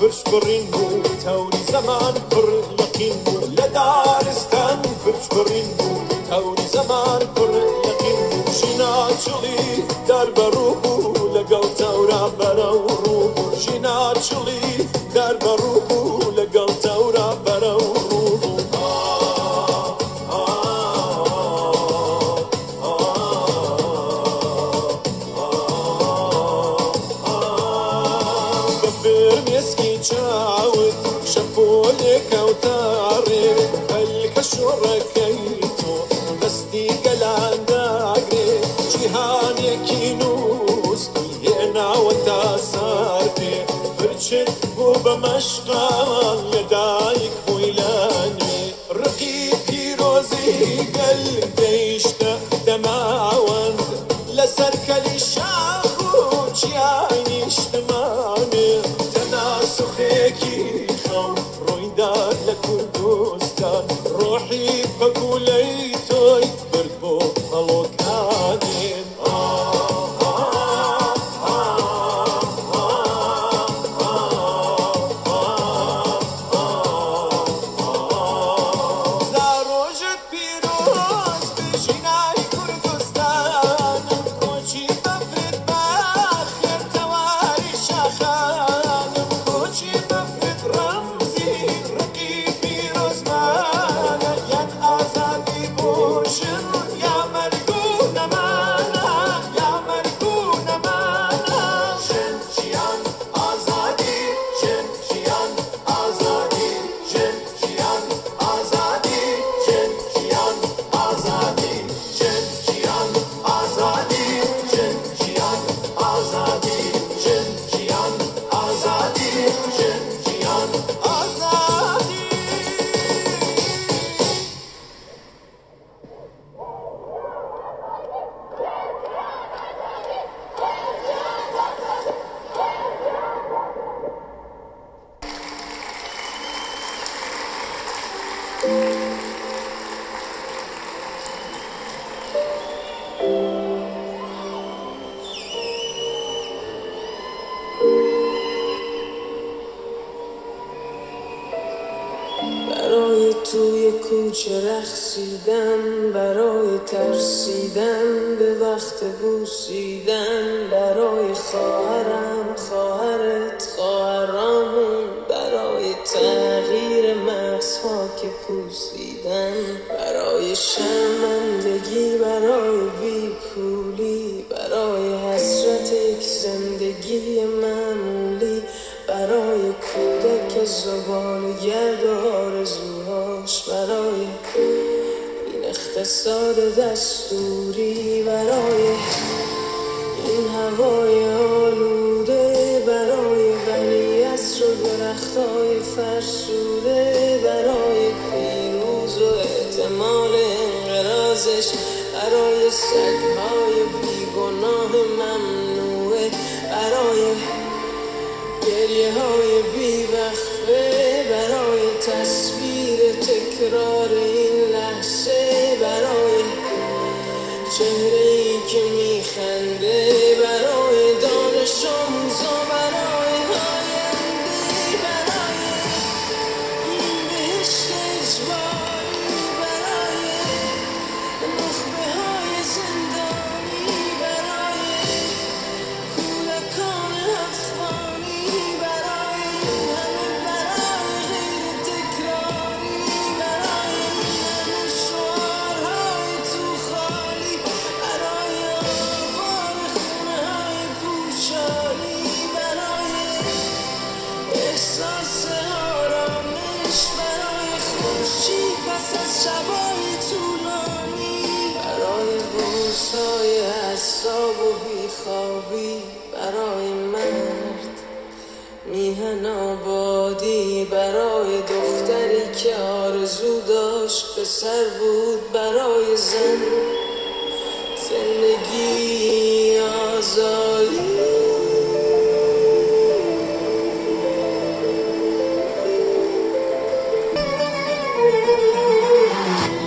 برشبرين بو توري زمان كر يقين بو لدارستان برشبرين بو توري زمان كر يقين بو جنا چلي در بروبو لقل تورا بروبو جنا چلي در بروبو لقل تورا بروبو شاود شفولك وتاري خلك شركيتو بستي قلان داقري جهانك ينوس هنا وتاسارتي فرشت وبمشغال يدايك ويلاني رقيبي روزي قلبي يشتاق دماوند لسرك لشاخو جياني اشتماني سخيكي خو رويدار لكردستان روحي بقوليتوي بربو خلوكانين زاروجت بيروز بجناي كردستان كوشي بفرد باخر تواري شاخان برای توی کوچه رقصیدن، برای ترسیدن به وقت بوسیدن، برای خواهرم خواهرت خواهرامون، برای تغییر مغزها که پوسیدن، برای شرمندگی، برای بیپولی، برای حسرت یک زندگی معمولی، برای کودک زباله‌گرد و آرزوهاش، برای این اقتصاد دستوری، برای این هوای آلوده، برای ولیعصر و درختای فرسوده، برای پیروز و احتمال انقراضش، برای سگ‌های بیگناه ممنوعه، برای گریه های بیوقفه، برای تصویر تکرار این لحظه، برای چهره‌ای که میخنده، برای دانش آموزا، برای آینده، برای این بهشت اجباری، برای نخبه های زندانی، برای کودکان افغانی، برای غیر تکراری، برای همه شعارهای تو خالی، برای آوار خونه های پوشالی، برای احساس آرامش، برای خورشید پس از شبای طولانی، برای روزهای اعصاب و بیخوابی، برای مرد سر بود برای زن، زندگی آزادی.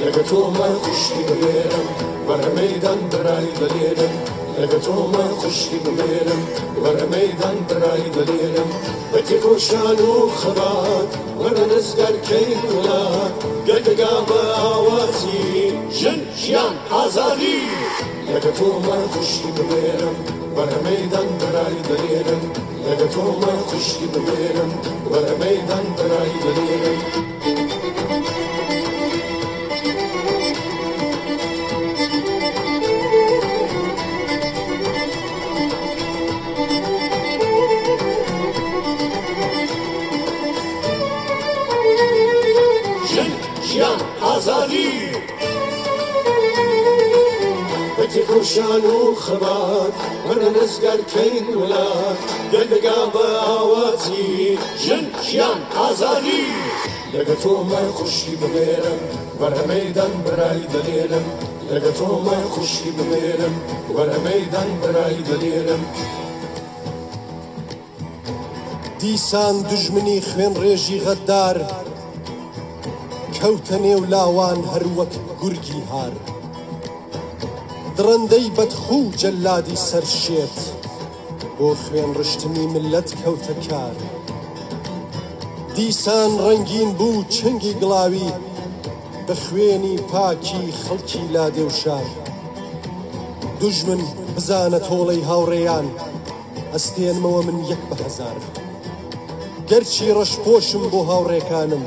لەگە تۆمە خوشتی ببێرم وەرە مەیدان برای دەلێرم لەگە تۆمە خوشتی ببێرم وەرە مەیدان برای دەلێرم بە تێکۆشان و خەبات وەرە نزگەرکەی وڵات گەردەگا بە ئاوازی ژن ژیان ئازادی لەگە تۆمە خوشتی ببێرم وەرە مەیدان برای دەلێرم لەگە تۆمە خوشتی ببێرم وەرە مەیدان برای دەلێرم ژیان ئازادی بە تێکۆشان و خەبات وەرە نزگەرکەین وڵات گەردەگا بە ئاوازی ژن ژیان ئازادی لەگە تۆمە خوشتی ببێرم وەرە مەیدان برای دەلێرم لەگە تۆمە خوشتی ببێرم وەرە مەیدان برای دەلێرم دیسان دژمنی خوێن ڕێژی غەدار کەوتە نێو لاوان هەر وەک گورگی هار درەندەی بەدخوو جەلادی سەرشێت بۆ خوێن ڕشتنی ملەت کەوتە کار دیسان ڕەنگین بوو چنگی گڵاوی بە خوێنی پاکی خەڵکی لادێ و شار دوژمن بزانە تۆڵەی هاوڕێیان ئەستێنمەوە من یەک بە هەزار گەرچی ڕەشپۆشم بۆ هاوڕێکانم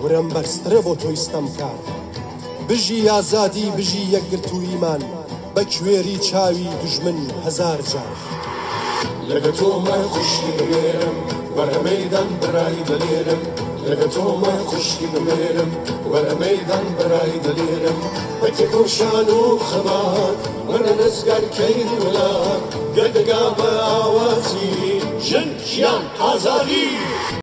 ورم بەرزترە بۆ تۆی ستەمکار بژی ئازادی بژی یەکگرت و ئیمان بە کوێری چاوی دوژمن هەزار جار لەگە تۆمە خوشتی ببێرم وەرە مەیدان برای دەلێرم لەگە تۆمە خوشتی ببێرم وەرە مەیدان برای دەلێرم بە تێکۆشان و خەبات وەرە نزگەرکەین وڵات گەردەگا بە ئاوازی ژن ژیان ئازادی